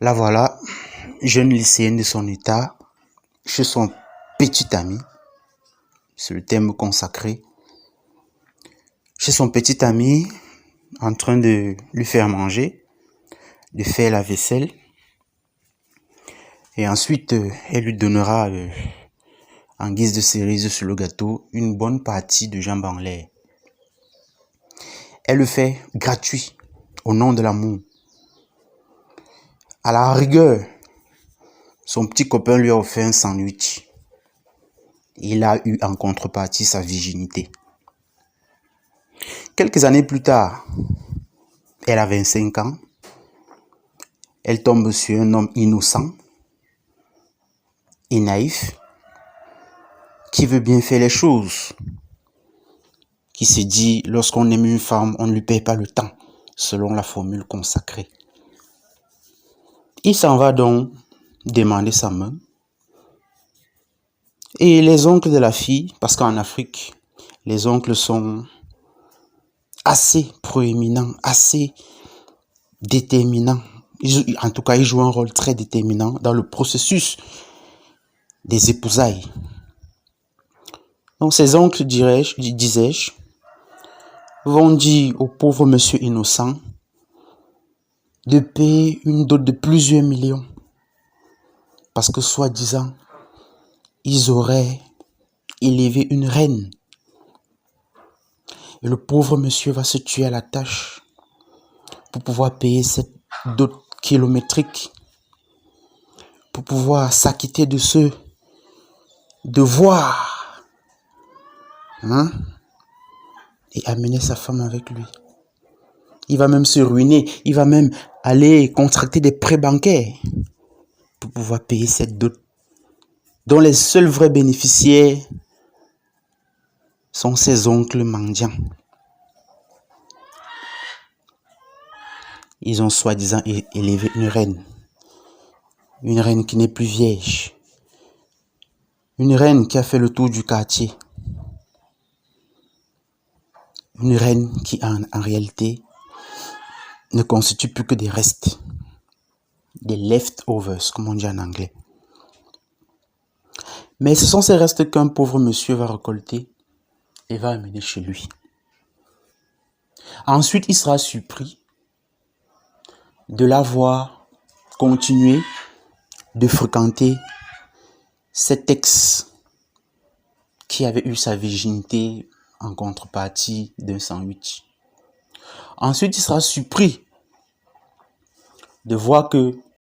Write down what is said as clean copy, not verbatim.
La voilà, jeune lycéenne de son état, chez son petit ami, c'est le thème consacré, chez son petit ami, en train de lui faire manger, de faire la vaisselle, et ensuite elle lui donnera, en guise de cerise sur le gâteau, une bonne partie de jambes en l'air. Elle le fait gratuit, au nom de l'amour. À la rigueur, son petit copain lui a offert un sandwich. Il a eu en contrepartie sa virginité. Quelques années plus tard, elle a 25 ans. Elle tombe sur un homme innocent et naïf qui veut bien faire les choses. Qui se dit, lorsqu'on aime une femme, on ne lui paye pas le temps, selon la formule consacrée. Il s'en va donc demander sa main. Et les oncles de la fille, parce qu'en Afrique, les oncles sont assez proéminents, assez déterminants. En tout cas, ils jouent un rôle très déterminant dans le processus des épousailles. Donc ces oncles, disais-je, vont dire au pauvre monsieur innocent de payer une dot de plusieurs millions. Parce que soi-disant, ils auraient élevé une reine. Et le pauvre monsieur va se tuer à la tâche pour pouvoir payer cette dot kilométrique, pour pouvoir s'acquitter de ce devoir, et amener sa femme avec lui. Il va même se ruiner, il va même aller contracter des prêts bancaires pour pouvoir payer cette dot, dont les seuls vrais bénéficiaires sont ses oncles mendiants. Ils ont soi-disant élevé une reine qui n'est plus vierge, une reine qui a fait le tour du quartier, une reine qui en réalité ne constitue plus que des restes, des leftovers, comme on dit en anglais. Mais ce sont ces restes qu'un pauvre monsieur va récolter et va amener chez lui. Ensuite, il sera surpris de la voir continuer de fréquenter cet ex qui avait eu sa virginité en contrepartie d'un sandwich. Ensuite, il sera surpris de voir que